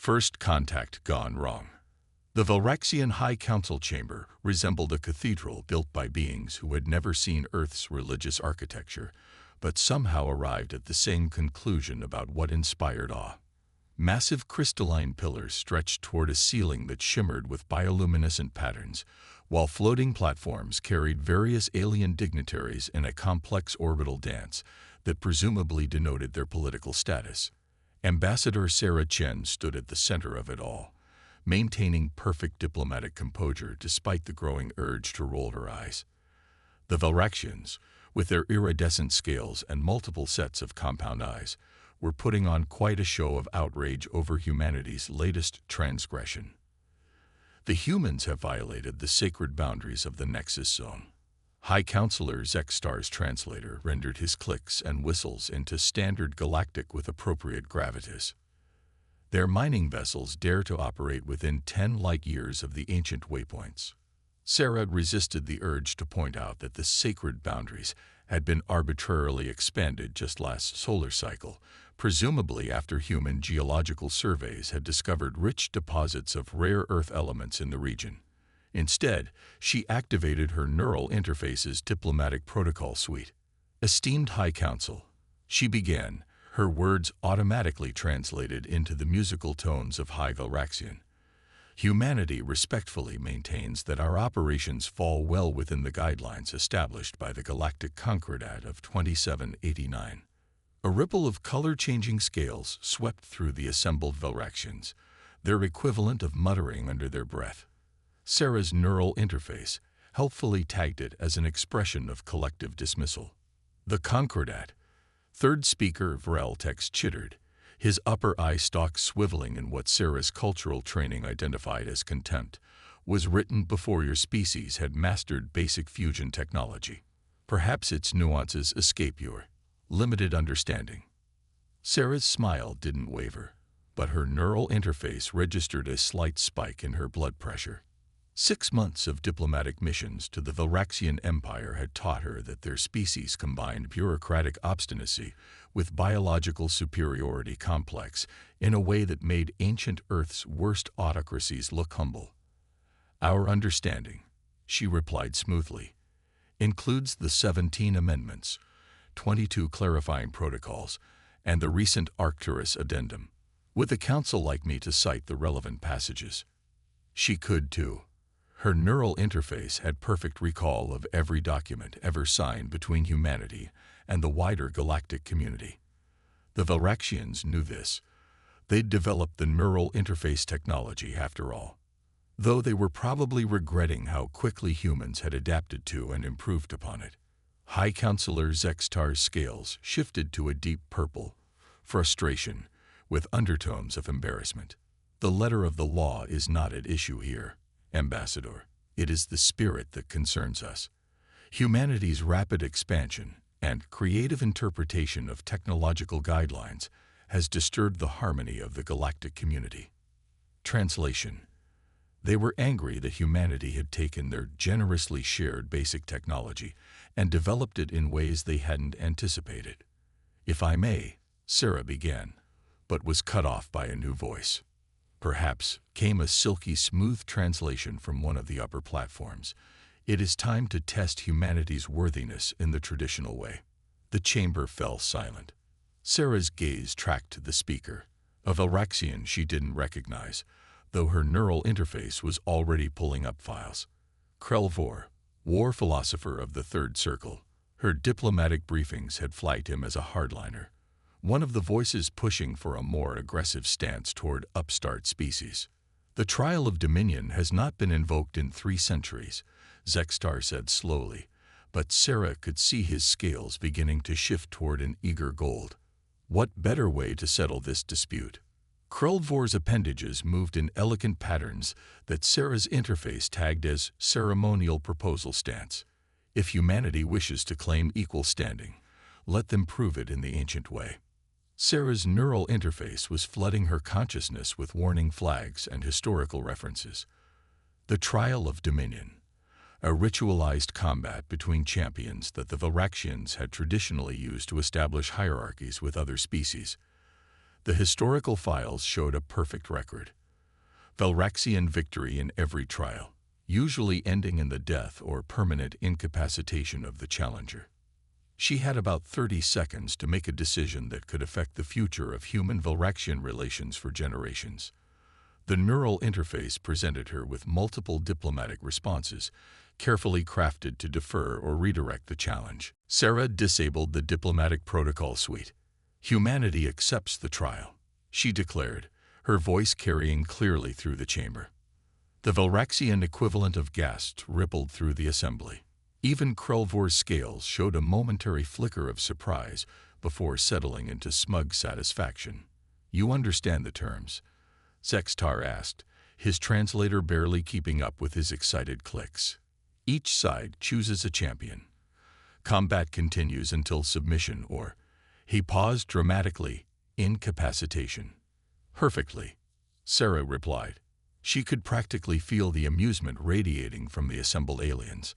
First contact gone wrong. The Valraxian High Council chamber resembled a cathedral built by beings who had never seen Earth's religious architecture, but somehow arrived at the same conclusion about what inspired awe. Massive crystalline pillars stretched toward a ceiling that shimmered with bioluminescent patterns, while floating platforms carried various alien dignitaries in a complex orbital dance that presumably denoted their political status. Ambassador Sarah Chen stood at the center of it all, maintaining perfect diplomatic composure despite the growing urge to roll her eyes. The Valraxians, with their iridescent scales and multiple sets of compound eyes, were putting on quite a show of outrage over humanity's latest transgression. The humans have violated the sacred boundaries of the Nexus Zone. High Counselor Zextar's translator rendered his clicks and whistles into standard Galactic with appropriate gravitas. Their mining vessels dare to operate within 10 light-years of the ancient waypoints. Sarah resisted the urge to point out that the sacred boundaries had been arbitrarily expanded just last solar cycle, presumably after human geological surveys had discovered rich deposits of rare Earth elements in the region. Instead, she activated her neural interface's diplomatic protocol suite. "Esteemed High Council," she began, her words automatically translated into the musical tones of High Valraxian. "Humanity respectfully maintains that our operations fall well within the guidelines established by the Galactic Concordat of 2789. A ripple of color-changing scales swept through the assembled Valraxians, their equivalent of muttering under their breath. Sarah's neural interface helpfully tagged it as an expression of collective dismissal. "The Concordat," third speaker Vreltex chittered, his upper eye stalk swiveling in what Sarah's cultural training identified as contempt, "was written before your species had mastered basic fusion technology. Perhaps its nuances escape your limited understanding." Sarah's smile didn't waver, but her neural interface registered a slight spike in her blood pressure. 6 months of diplomatic missions to the Valraxian Empire had taught her that their species combined bureaucratic obstinacy with biological superiority complex in a way that made ancient Earth's worst autocracies look humble. "Our understanding," she replied smoothly, "includes the 17 amendments, 22 clarifying protocols, and the recent Arcturus addendum. With a council like me to cite the relevant passages." She could too. Her neural interface had perfect recall of every document ever signed between humanity and the wider galactic community. The Valraxians knew this. They'd developed the neural interface technology after all, though they were probably regretting how quickly humans had adapted to and improved upon it. High Counselor Zextar's scales shifted to a deep purple, frustration, with undertones of embarrassment. "The letter of the law is not at issue here, Ambassador. It is the spirit that concerns us. Humanity's rapid expansion and creative interpretation of technological guidelines has disturbed the harmony of the galactic community." Translation: They were angry that humanity had taken their generously shared basic technology and developed it in ways they hadn't anticipated. "If I may," Sarah began, but was cut off by a new voice. "Perhaps," came a silky smooth translation from one of the upper platforms. "It is time to test humanity's worthiness in the traditional way." The chamber fell silent. Sarah's gaze tracked to the speaker, a Valraxian she didn't recognize, though her neural interface was already pulling up files. Krelvor, war philosopher of the Third Circle. Her diplomatic briefings had flagged him as a hardliner, one of the voices pushing for a more aggressive stance toward upstart species. "The trial of dominion has not been invoked in 3 centuries, Zextar said slowly, but Sarah could see his scales beginning to shift toward an eager gold. "What better way to settle this dispute?" Krelvor's appendages moved in elegant patterns that Sarah's interface tagged as ceremonial proposal stance. "If humanity wishes to claim equal standing, let them prove it in the ancient way." Sarah's neural interface was flooding her consciousness with warning flags and historical references. The trial of dominion, a ritualized combat between champions that the Valraxians had traditionally used to establish hierarchies with other species. The historical files showed a perfect record. Valraxian victory in every trial, usually ending in the death or permanent incapacitation of the challenger. She had about 30 seconds to make a decision that could affect the future of human-Valraxian relations for generations. The neural interface presented her with multiple diplomatic responses, carefully crafted to defer or redirect the challenge. Sarah disabled the diplomatic protocol suite. "Humanity accepts the trial," she declared, her voice carrying clearly through the chamber. The Valraxian equivalent of gasp rippled through the assembly. Even Krelvor's scales showed a momentary flicker of surprise before settling into smug satisfaction. "You understand the terms?" Sextar asked, his translator barely keeping up with his excited clicks. "Each side chooses a champion. Combat continues until submission or," he paused dramatically, "incapacitation." "Perfectly," Sarah replied. She could practically feel the amusement radiating from the assembled aliens.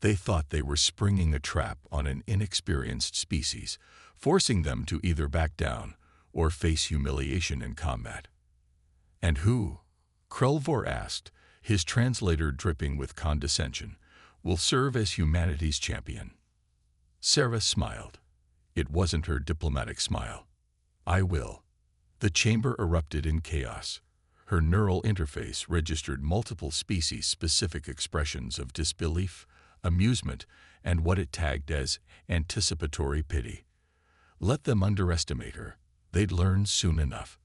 They thought they were springing a trap on an inexperienced species, forcing them to either back down or face humiliation in combat. "And who?" Krelvor asked, his translator dripping with condescension, "will serve as humanity's champion?" Sarah smiled. It wasn't her diplomatic smile. "I will." The chamber erupted in chaos. Her neural interface registered multiple species-specific expressions of disbelief, amusement, and what it tagged as anticipatory pity. Let them underestimate her. They'd learn soon enough.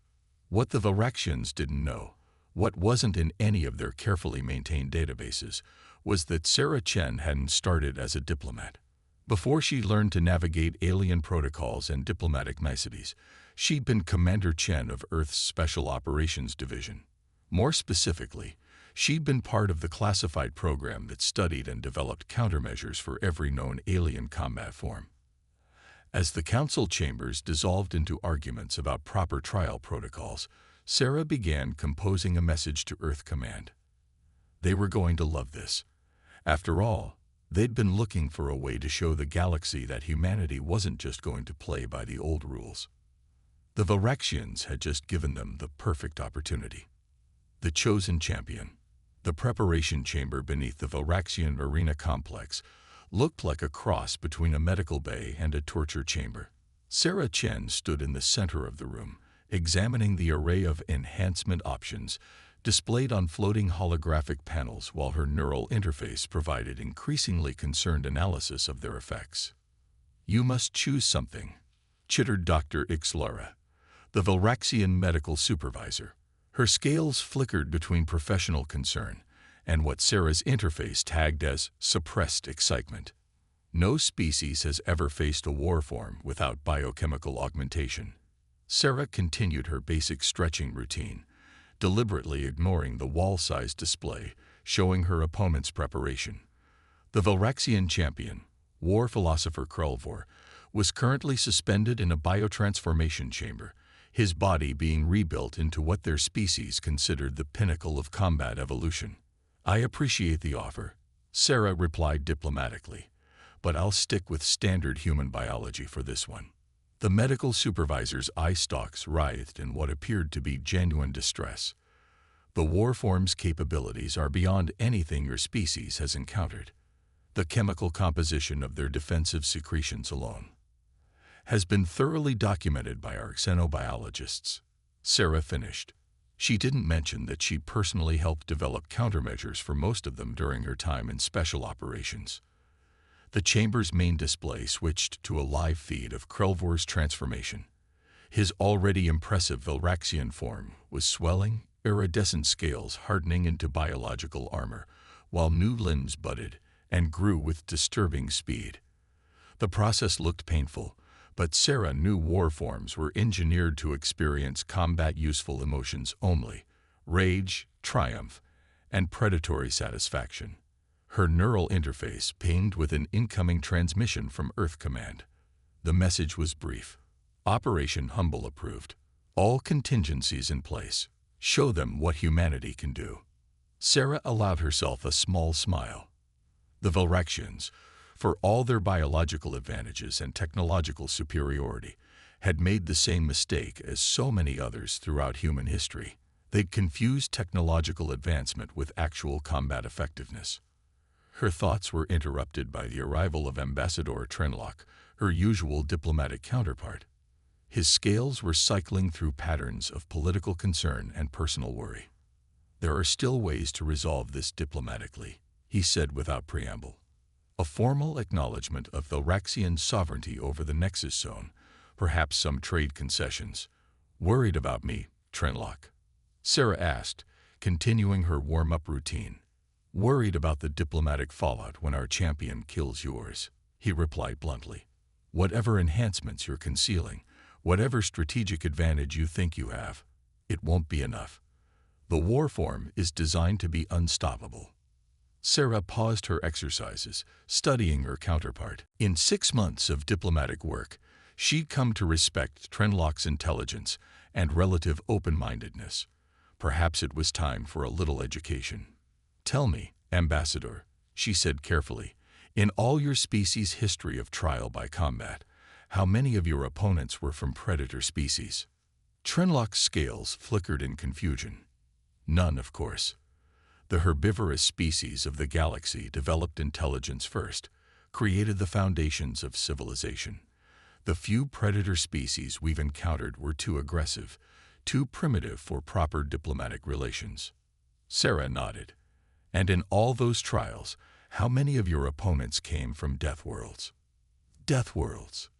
What the Valraxians didn't know, what wasn't in any of their carefully maintained databases, was that Sarah Chen hadn't started as a diplomat. Before she learned to navigate alien protocols and diplomatic niceties, she'd been Commander Chen of Earth's Special Operations Division. More specifically, she'd been part of the classified program that studied and developed countermeasures for every known alien combat form. As the council chambers dissolved into arguments about proper trial protocols, Sarah began composing a message to Earth Command. They were going to love this. After all, they'd been looking for a way to show the galaxy that humanity wasn't just going to play by the old rules. The Valraxians had just given them the perfect opportunity. The chosen champion. The preparation chamber beneath the Valraxian arena complex looked like a cross between a medical bay and a torture chamber. Sarah Chen stood in the center of the room, examining the array of enhancement options displayed on floating holographic panels while her neural interface provided increasingly concerned analysis of their effects. "You must choose something," chittered Dr. Ixlara, the Valraxian medical supervisor. Her scales flickered between professional concern and what Sarah's interface tagged as suppressed excitement. "No species has ever faced a war form without biochemical augmentation." Sarah continued her basic stretching routine, deliberately ignoring the wall-sized display showing her opponent's preparation. The Valraxian champion, war philosopher Krelvor, was currently suspended in a biotransformation chamber, his body being rebuilt into what their species considered the pinnacle of combat evolution. "I appreciate the offer," Sarah replied diplomatically, "but I'll stick with standard human biology for this one." The medical supervisor's eye stalks writhed in what appeared to be genuine distress. "The warform's capabilities are beyond anything your species has encountered. The chemical composition of their defensive secretions alone has been thoroughly documented by our xenobiologists," Sarah finished. She didn't mention that she personally helped develop countermeasures for most of them during her time in special operations. The chamber's main display switched to a live feed of Krelvor's transformation. His already impressive Valraxian form was swelling, iridescent scales hardening into biological armor, while new limbs budded and grew with disturbing speed. The process looked painful, but Sarah knew war forms were engineered to experience combat-useful emotions only: rage, triumph, and predatory satisfaction. Her neural interface pinged with an incoming transmission from Earth Command. The message was brief. "Operation Humble approved. All contingencies in place. Show them what humanity can do." Sarah allowed herself a small smile. The Valraxians, for all their biological advantages and technological superiority, had made the same mistake as so many others throughout human history. They'd confused technological advancement with actual combat effectiveness. Her thoughts were interrupted by the arrival of Ambassador Trenlock, her usual diplomatic counterpart. His scales were cycling through patterns of political concern and personal worry. "There are still ways to resolve this diplomatically," he said without preamble. "A formal acknowledgement of Valraxian sovereignty over the Nexus Zone, perhaps some trade concessions." "Worried about me, Trenlock?" Sarah asked, continuing her warm-up routine. "Worried about the diplomatic fallout when our champion kills yours," he replied bluntly. "Whatever enhancements you're concealing, whatever strategic advantage you think you have, it won't be enough. The war form is designed to be unstoppable." Sarah paused her exercises, studying her counterpart. In 6 months of diplomatic work, she'd come to respect Trenlock's intelligence and relative open-mindedness. Perhaps it was time for a little education. "Tell me, Ambassador," she said carefully, "in all your species' history of trial by combat, how many of your opponents were from predator species?" Trenlock's scales flickered in confusion. "None, of course. The herbivorous species of the galaxy developed intelligence first, created the foundations of civilization. The few predator species we've encountered were too aggressive, too primitive for proper diplomatic relations." Sarah nodded. "And in all those trials, how many of your opponents came from death worlds?" "Death worlds."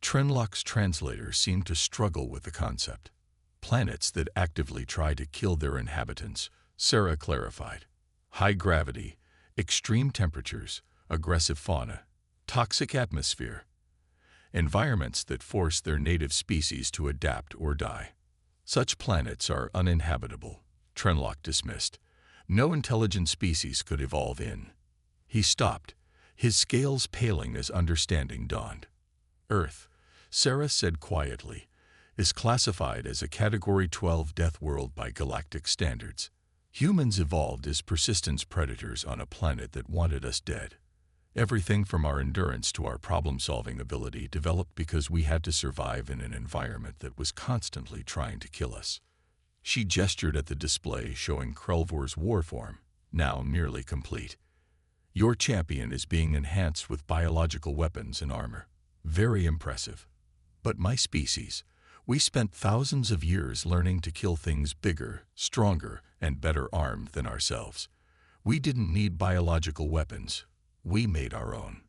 Trenlock's translator seemed to struggle with the concept. "Planets that actively try to kill their inhabitants," Sarah clarified. "High gravity, extreme temperatures, aggressive fauna, toxic atmosphere. Environments that force their native species to adapt or die. Such planets are uninhabitable," Trenlock dismissed. "No intelligent species could evolve in." He stopped, his scales paling as understanding dawned. "Earth," Sarah said quietly, "is classified as a Category 12 death world by galactic standards. Humans evolved as persistence predators on a planet that wanted us dead. Everything from our endurance to our problem-solving ability developed because we had to survive in an environment that was constantly trying to kill us." She gestured at the display showing Krelvor's war form, now nearly complete. "Your champion is being enhanced with biological weapons and armor. Very impressive. But my species, we spent thousands of years learning to kill things bigger, stronger, and better armed than ourselves. We didn't need biological weapons. We made our own."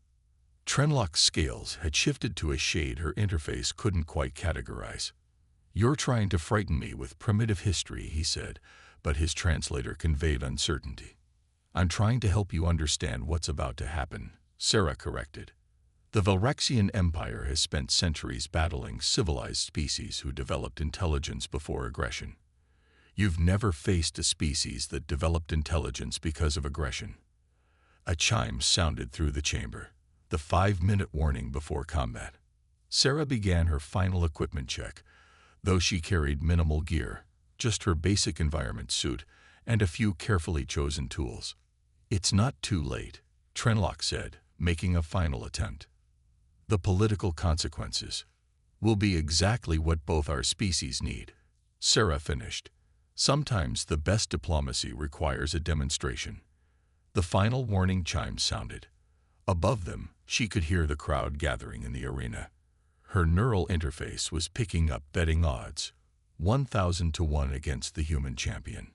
Trenlock's scales had shifted to a shade her interface couldn't quite categorize. "You're trying to frighten me with primitive history," he said, but his translator conveyed uncertainty. "I'm trying to help you understand what's about to happen," Sarah corrected. "The Valraxian Empire has spent centuries battling civilized species who developed intelligence before aggression. You've never faced a species that developed intelligence because of aggression." A chime sounded through the chamber, the 5-minute warning before combat. Sarah began her final equipment check, though she carried minimal gear, just her basic environment suit and a few carefully chosen tools. "It's not too late," Trenlock said, making a final attempt. "The political consequences will be exactly what both our species need," Sarah finished. "Sometimes the best diplomacy requires a demonstration." The final warning chimes sounded. Above them, she could hear the crowd gathering in the arena. Her neural interface was picking up betting odds, 1,000 to 1 against the human champion.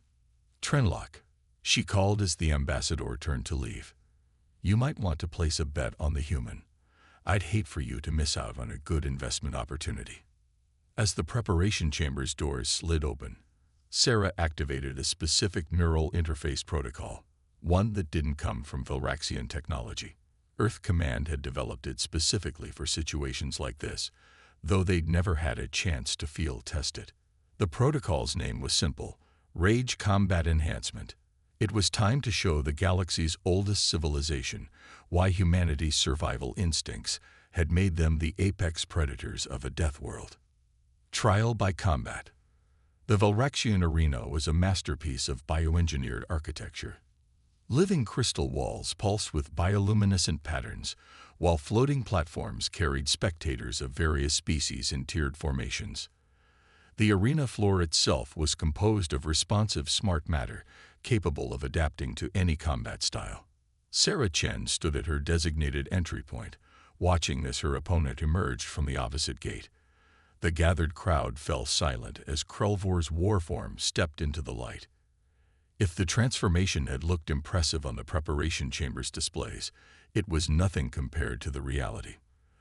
"Trenlock," she called as the ambassador turned to leave. "You might want to place a bet on the human. I'd hate for you to miss out on a good investment opportunity." As the preparation chamber's doors slid open, Sarah activated a specific neural interface protocol, one that didn't come from Valraxian technology. Earth Command had developed it specifically for situations like this, though they'd never had a chance to field test it. The protocol's name was simple: Rage Combat Enhancement. It was time to show the galaxy's oldest civilization why humanity's survival instincts had made them the apex predators of a death world. Trial by combat. The Valraxian arena was a masterpiece of bioengineered architecture. Living crystal walls pulsed with bioluminescent patterns, while floating platforms carried spectators of various species in tiered formations. The arena floor itself was composed of responsive smart matter, capable of adapting to any combat style. Sarah Chen stood at her designated entry point, watching as her opponent emerged from the opposite gate. The gathered crowd fell silent as Krelvor's warform stepped into the light. If the transformation had looked impressive on the preparation chamber's displays, it was nothing compared to the reality.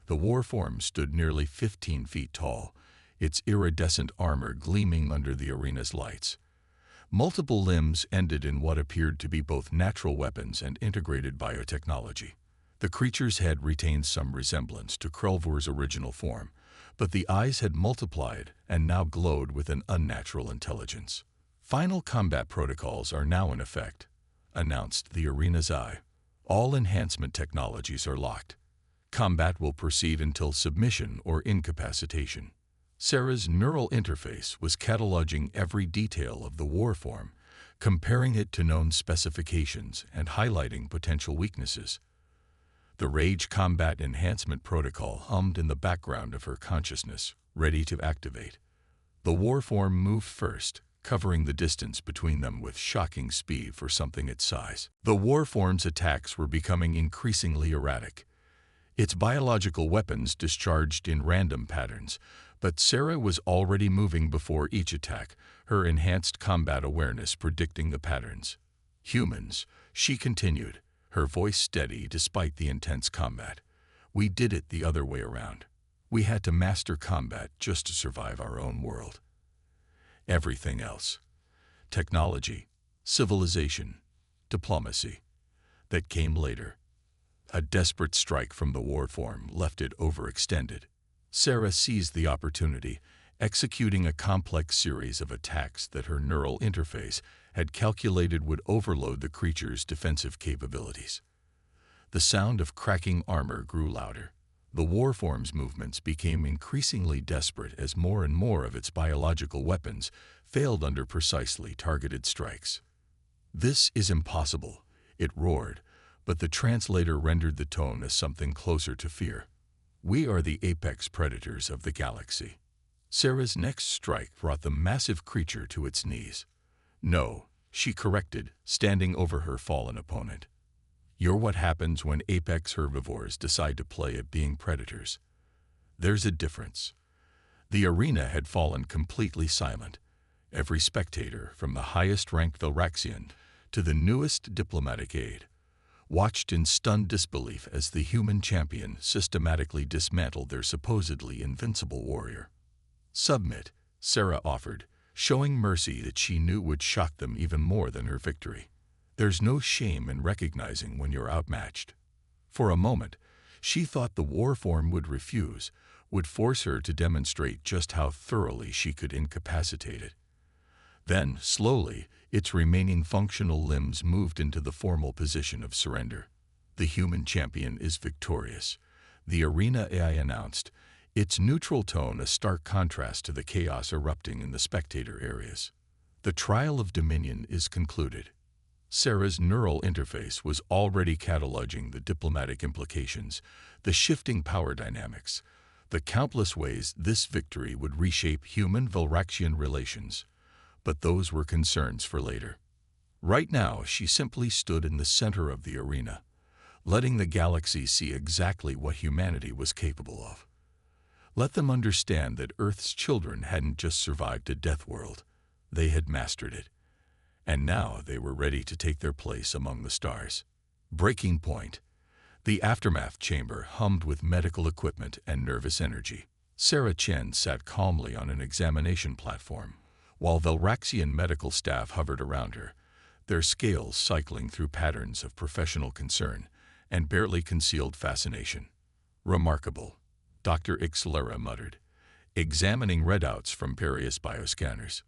The warform stood nearly 15 feet tall, its iridescent armor gleaming under the arena's lights. Multiple limbs ended in what appeared to be both natural weapons and integrated biotechnology. The creature's head retained some resemblance to Krelvor's original form, but the eyes had multiplied and now glowed with an unnatural intelligence. "Final combat protocols are now in effect," announced the arena's eye. "All enhancement technologies are locked. Combat will proceed until submission or incapacitation." Sarah's neural interface was cataloging every detail of the warform, comparing it to known specifications and highlighting potential weaknesses. The Rage Combat Enhancement Protocol hummed in the background of her consciousness, ready to activate. The warform moved first, covering the distance between them with shocking speed for something its size. The warform's attacks were becoming increasingly erratic. Its biological weapons discharged in random patterns, but Sarah was already moving before each attack, her enhanced combat awareness predicting the patterns. "Humans," she continued, her voice steady despite the intense combat. "We did it the other way around. We had to master combat just to survive our own world. Everything else, technology, civilization, diplomacy, that came later." A desperate strike from the warform left it overextended. Sarah seized the opportunity, executing a complex series of attacks that her neural interface had calculated would overload the creature's defensive capabilities. The sound of cracking armor grew louder. The warform's movements became increasingly desperate as more and more of its biological weapons failed under precisely targeted strikes. "This is impossible," it roared, but the translator rendered the tone as something closer to fear. "We are the apex predators of the galaxy." Sarah's next strike brought the massive creature to its knees. "No," she corrected, standing over her fallen opponent. "You're what happens when apex herbivores decide to play at being predators. There's a difference." The arena had fallen completely silent. Every spectator, from the highest-ranked Valraxian to the newest diplomatic aide, watched in stunned disbelief as the human champion systematically dismantled their supposedly invincible warrior. "Submit," Sarah offered, showing mercy that she knew would shock them even more than her victory. "There's no shame in recognizing when you're outmatched." For a moment, she thought the warform would refuse, would force her to demonstrate just how thoroughly she could incapacitate it. Then, slowly, its remaining functional limbs moved into the formal position of surrender. "The human champion is victorious," the arena AI announced, its neutral tone a stark contrast to the chaos erupting in the spectator areas. "The trial of dominion is concluded." Sarah's neural interface was already cataloging the diplomatic implications, the shifting power dynamics, the countless ways this victory would reshape human-Valraxian relations. But those were concerns for later. Right now, she simply stood in the center of the arena, letting the galaxy see exactly what humanity was capable of. Let them understand that Earth's children hadn't just survived a death world, they had mastered it. And now they were ready to take their place among the stars. Breaking point. The aftermath chamber hummed with medical equipment and nervous energy. Sarah Chen sat calmly on an examination platform, while Valraxian medical staff hovered around her, their scales cycling through patterns of professional concern and barely concealed fascination. "Remarkable," Dr. Ixlera muttered, examining readouts from various bioscanners.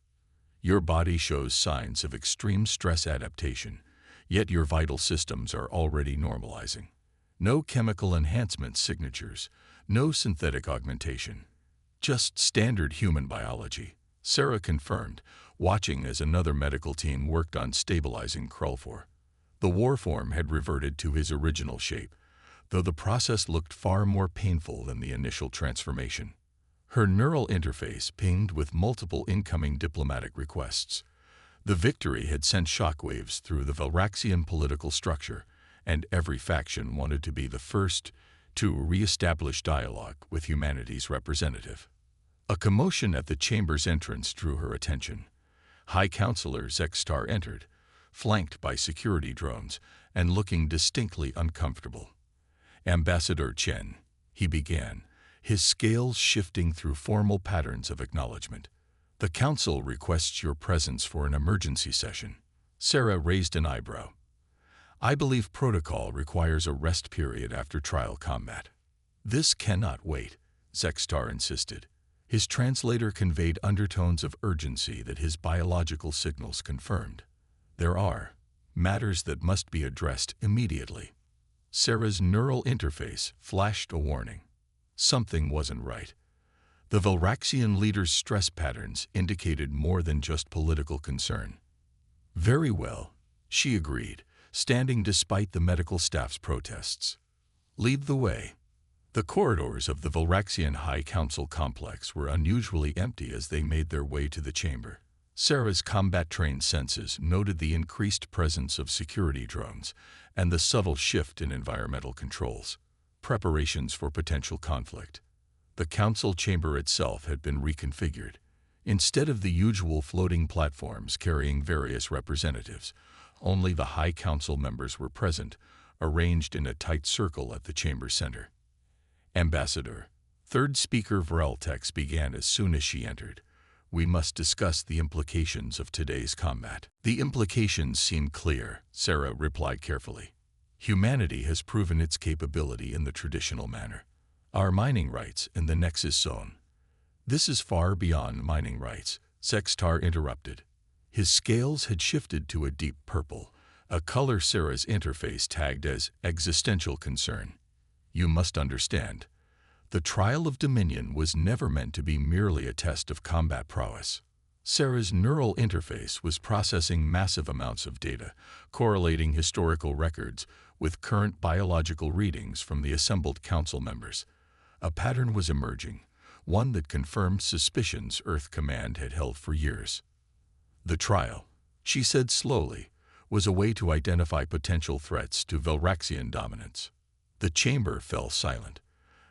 "Your body shows signs of extreme stress adaptation, yet your vital systems are already normalizing. No chemical enhancement signatures, no synthetic augmentation. Just standard human biology," Sarah confirmed, watching as another medical team worked on stabilizing Krelfor. The warform had reverted to his original shape, though the process looked far more painful than the initial transformation. Her neural interface pinged with multiple incoming diplomatic requests. The victory had sent shockwaves through the Valraxian political structure, and every faction wanted to be the first to re-establish dialogue with humanity's representative. A commotion at the chamber's entrance drew her attention. High Counselor Zextar entered, flanked by security drones and looking distinctly uncomfortable. "Ambassador Chen," he began, his scales shifting through formal patterns of acknowledgement. "The Council requests your presence for an emergency session." Sarah raised an eyebrow. "I believe protocol requires a rest period after trial combat." "This cannot wait," Zextar insisted. His translator conveyed undertones of urgency that his biological signals confirmed. "There are matters that must be addressed immediately." Sarah's neural interface flashed a warning. Something wasn't right. The Valraxian leader's stress patterns indicated more than just political concern. "Very well," she agreed, standing despite the medical staff's protests. "Lead the way." The corridors of the Valraxian High Council complex were unusually empty as they made their way to the chamber. Sarah's combat-trained senses noted the increased presence of security drones and the subtle shift in environmental controls. Preparations for potential conflict. The council chamber itself had been reconfigured. Instead of the usual floating platforms carrying various representatives, only the High Council members were present, arranged in a tight circle at the chamber center. "Ambassador," third speaker Vreltex began as soon as she entered. "We must discuss the implications of today's combat." "The implications seem clear," Sarah replied carefully. "Humanity has proven its capability in the traditional manner. Our mining rights in the Nexus Zone." "This is far beyond mining rights," Zextar interrupted. His scales had shifted to a deep purple, a color Sarah's interface tagged as existential concern. "You must understand. The trial of Dominion was never meant to be merely a test of combat prowess." Sarah's neural interface was processing massive amounts of data, correlating historical records with current biological readings from the assembled council members. A pattern was emerging, one that confirmed suspicions Earth Command had held for years. "The trial," she said slowly, "was a way to identify potential threats to Valraxian dominance." The chamber fell silent.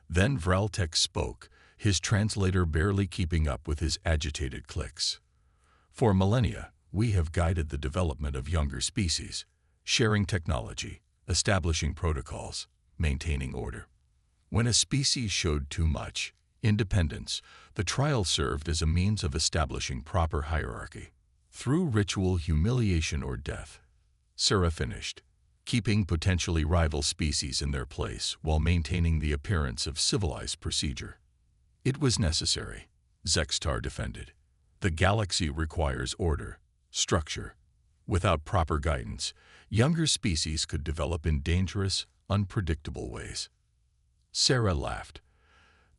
Then Vreltex spoke, his translator barely keeping up with his agitated clicks. "For millennia, we have guided the development of younger species, sharing technology, establishing protocols, maintaining order. When a species showed too much independence, the trial served as a means of establishing proper hierarchy. Through ritual humiliation or death," Sarah finished, "keeping potentially rival species in their place while maintaining the appearance of civilized procedure." "It was necessary," Zextar defended. "The galaxy requires order, structure. Without proper guidance, younger species could develop in dangerous, unpredictable ways." Sarah laughed.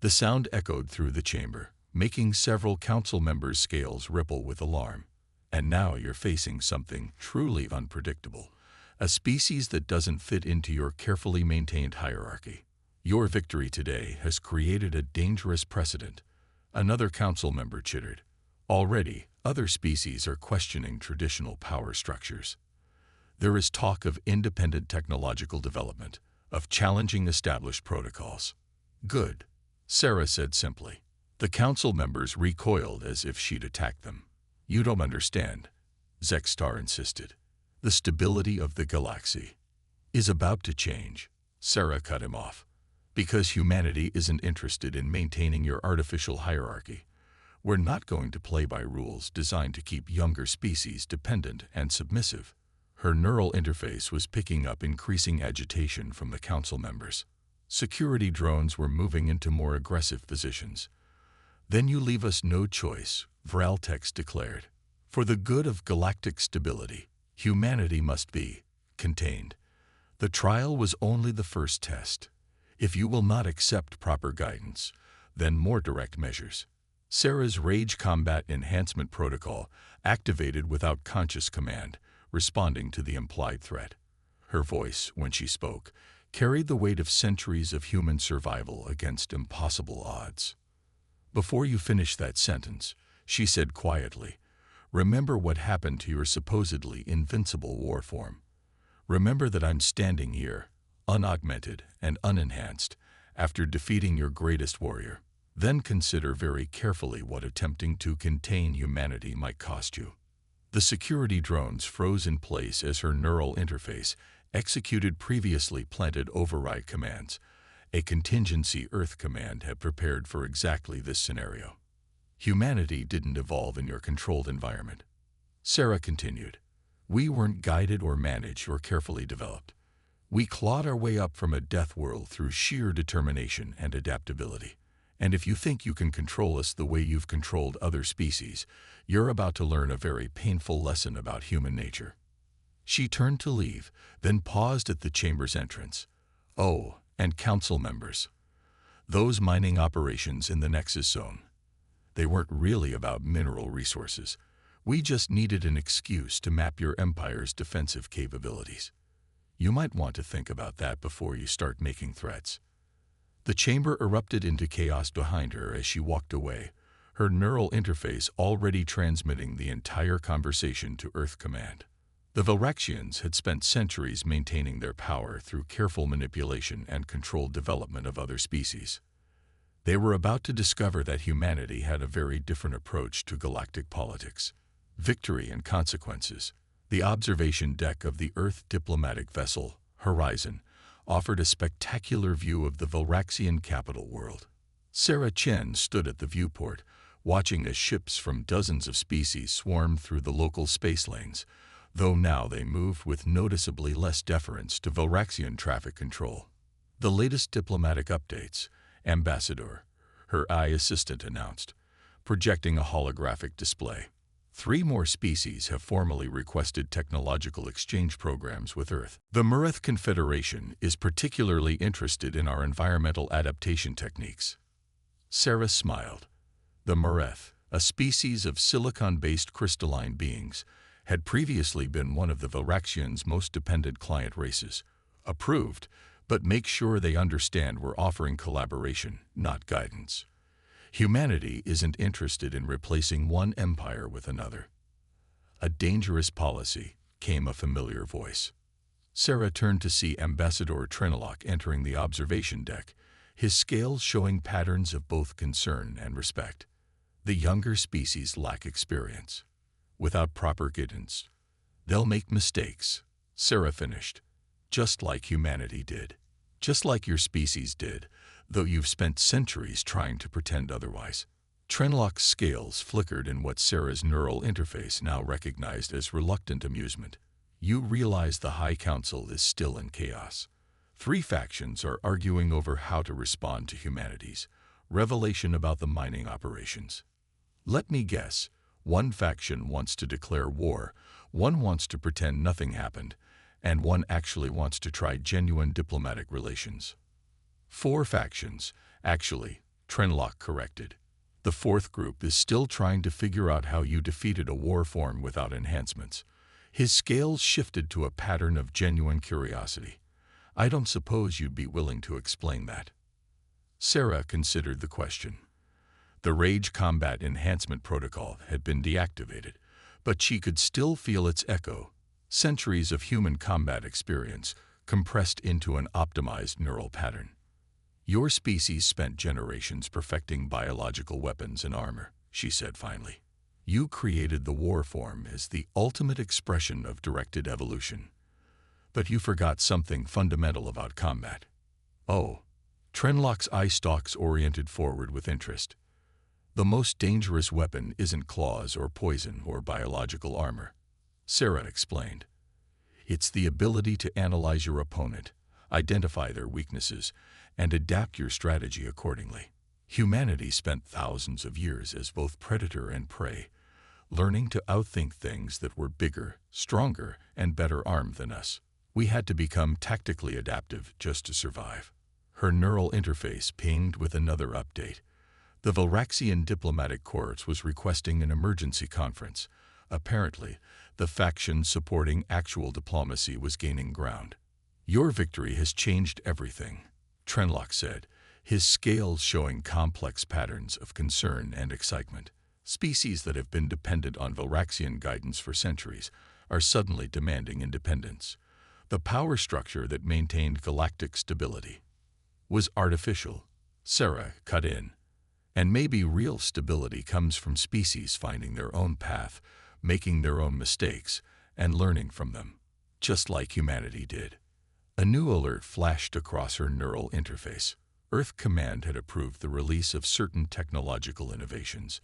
The sound echoed through the chamber, making several council members' scales ripple with alarm. "And now you're facing something truly unpredictable. A species that doesn't fit into your carefully maintained hierarchy. Your victory today has created a dangerous precedent," another council member chittered. "Already, other species are questioning traditional power structures. There is talk of independent technological development, of challenging established protocols." "Good," Sarah said simply. The council members recoiled as if she'd attacked them. "You don't understand," Zextar insisted. "The stability of the galaxy is about to change." Sarah cut him off. "Because humanity isn't interested in maintaining your artificial hierarchy. We're not going to play by rules designed to keep younger species dependent and submissive." Her neural interface was picking up increasing agitation from the council members. Security drones were moving into more aggressive positions. "Then you leave us no choice," Vreltex declared. "For the good of galactic stability, humanity must be contained. The trial was only the first test. If you will not accept proper guidance, then more direct measures." Sarah's Rage Combat Enhancement Protocol activated without conscious command, responding to the implied threat. Her voice, when she spoke, carried the weight of centuries of human survival against impossible odds. Before you finish that sentence, she said quietly, remember what happened to your supposedly invincible war form. Remember that I'm standing here, unaugmented and unenhanced, after defeating your greatest warrior. Then consider very carefully what attempting to contain humanity might cost you. The security drones froze in place as her neural interface executed previously planted override commands. A contingency Earth command had prepared for exactly this scenario. Humanity didn't evolve in your controlled environment. Sarah continued. We weren't guided or managed or carefully developed. We clawed our way up from a death world through sheer determination and adaptability. And if you think you can control us the way you've controlled other species, you're about to learn a very painful lesson about human nature. She turned to leave, then paused at the chamber's entrance. Oh, and council members. Those mining operations in the Nexus Zone. They weren't really about mineral resources. We just needed an excuse to map your empire's defensive capabilities. You might want to think about that before you start making threats. The chamber erupted into chaos behind her as she walked away, her neural interface already transmitting the entire conversation to Earth Command. The Valraxians had spent centuries maintaining their power through careful manipulation and controlled development of other species. They were about to discover that humanity had a very different approach to galactic politics. Victory and consequences. The observation deck of the Earth diplomatic vessel, Horizon, offered a spectacular view of the Valraxian capital world. Sarah Chen stood at the viewport, watching as ships from dozens of species swarmed through the local space lanes, though now they moved with noticeably less deference to Valraxian traffic control. The latest diplomatic updates, Ambassador, her AI assistant announced, projecting a holographic display. 3 more species have formally requested technological exchange programs with Earth. The Mureth Confederation is particularly interested in our environmental adaptation techniques. Sarah smiled. The Mureth, a species of silicon-based crystalline beings, had previously been one of the Valraxians' most dependent client races. Approved, but make sure they understand we're offering collaboration, not guidance. Humanity isn't interested in replacing one empire with another. A dangerous policy, came a familiar voice. Sarah turned to see Ambassador Trinilok entering the observation deck, his scales showing patterns of both concern and respect. The younger species lack experience. Without proper guidance, they'll make mistakes, Sarah finished. Just like humanity did. Just like your species did, though you've spent centuries trying to pretend otherwise. Trinilok's scales flickered in what Sarah's neural interface now recognized as reluctant amusement. You realize the High Council is still in chaos. 3 factions are arguing over how to respond to humanity's revelation about the mining operations. Let me guess, one faction wants to declare war, one wants to pretend nothing happened, and one actually wants to try genuine diplomatic relations. 4 factions, actually, Trinilok corrected. The 4th group is still trying to figure out how you defeated a war form without enhancements. His scales shifted to a pattern of genuine curiosity. I don't suppose you'd be willing to explain that. Sarah considered the question. The Rage Combat Enhancement Protocol had been deactivated, but she could still feel its echo, centuries of human combat experience compressed into an optimized neural pattern. Your species spent generations perfecting biological weapons and armor, she said finally. You created the war form as the ultimate expression of directed evolution. But you forgot something fundamental about combat. Oh, Trinilok's eye stalks oriented forward with interest. The most dangerous weapon isn't claws or poison or biological armor, Sarah explained. It's the ability to analyze your opponent, identify their weaknesses, and adapt your strategy accordingly. Humanity spent thousands of years as both predator and prey, learning to outthink things that were bigger, stronger, and better armed than us. We had to become tactically adaptive just to survive. Her neural interface pinged with another update. The Valraxian Diplomatic Corps was requesting an emergency conference. Apparently, the faction supporting actual diplomacy was gaining ground. "Your victory has changed everything," Trenlock said, his scales showing complex patterns of concern and excitement. Species that have been dependent on Vilraxian guidance for centuries are suddenly demanding independence. The power structure that maintained galactic stability was artificial, Sarah cut in. And maybe real stability comes from species finding their own path, making their own mistakes, and learning from them, just like humanity did. A new alert flashed across her neural interface. Earth Command had approved the release of certain technological innovations,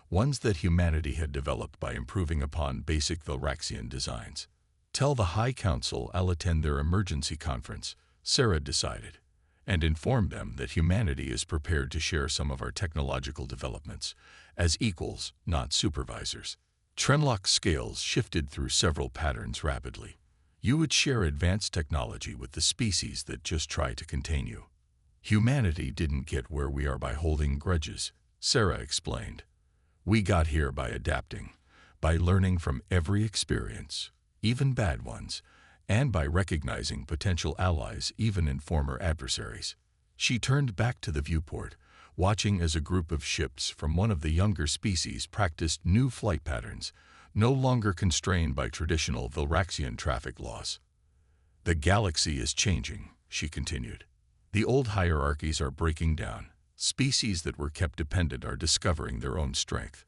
ones that humanity had developed by improving upon basic Vilraxian designs. "Tell the High Council I'll attend their emergency conference," Sarah decided, "and inform them that humanity is prepared to share some of our technological developments as equals, not supervisors." Trenlock's scales shifted through several patterns rapidly. "You would share advanced technology with the species that just try to contain you. Humanity didn't get where we are by holding grudges," Sarah explained. "We got here by adapting, by learning from every experience, even bad ones, and by recognizing potential allies even in former adversaries." She turned back to the viewport, watching as a group of ships from one of the younger species practiced new flight patterns, no longer constrained by traditional Vilraxian traffic laws. "The galaxy is changing," she continued. "The old hierarchies are breaking down. Species that were kept dependent are discovering their own strength.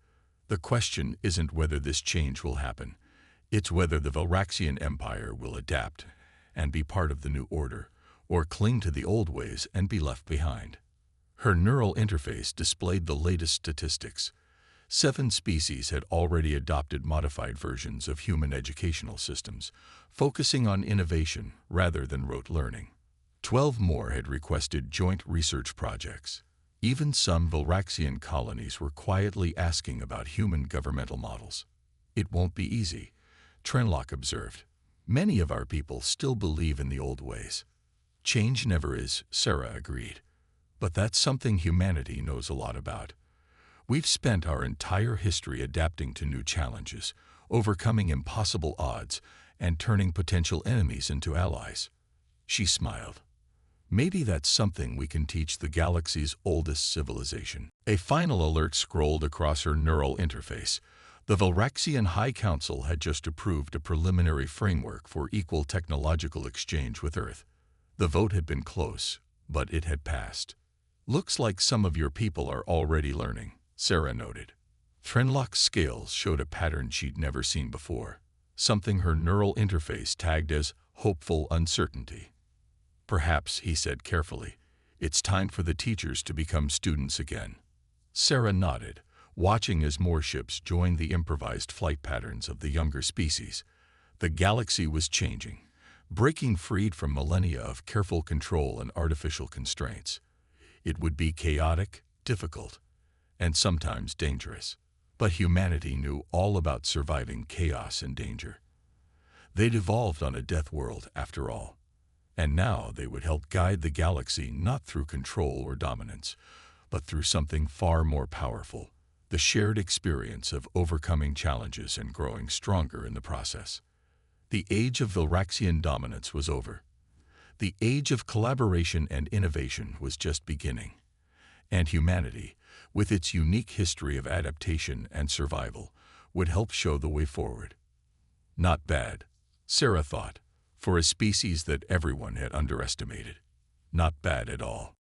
The question isn't whether this change will happen. It's whether the Vilraxian Empire will adapt and be part of the new order, or cling to the old ways and be left behind." Her neural interface displayed the latest statistics. 7 species had already adopted modified versions of human educational systems, focusing on innovation rather than rote learning. 12 more had requested joint research projects. Even some Vilraxian colonies were quietly asking about human governmental models. "It won't be easy," Trenlock observed. "Many of our people still believe in the old ways." "Change never is," Sarah agreed. "But that's something humanity knows a lot about. We've spent our entire history adapting to new challenges, overcoming impossible odds, and turning potential enemies into allies." She smiled. "Maybe that's something we can teach the galaxy's oldest civilization." A final alert scrolled across her neural interface. The Vilraxian High Council had just approved a preliminary framework for equal technological exchange with Earth. The vote had been close, but it had passed. "Looks like some of your people are already learning," Sarah noted. Trenlock's scales showed a pattern she'd never seen before, something her neural interface tagged as hopeful uncertainty. "Perhaps," he said carefully, "it's time for the teachers to become students again." Sarah nodded, watching as more ships joined the improvised flight patterns of the younger species. The galaxy was changing, breaking freed from millennia of careful control and artificial constraints. It would be chaotic, difficult, and sometimes dangerous. But humanity knew all about surviving chaos and danger. They'd evolved on a death world, after all. And now they would help guide the galaxy not through control or dominance, but through something far more powerful, the shared experience of overcoming challenges and growing stronger in the process. The age of Vilraxian dominance was over. The age of collaboration and innovation was just beginning. And humanity, with its unique history of adaptation and survival, would help show the way forward. Not bad, Sarah thought, for a species that everyone had underestimated. Not bad at all.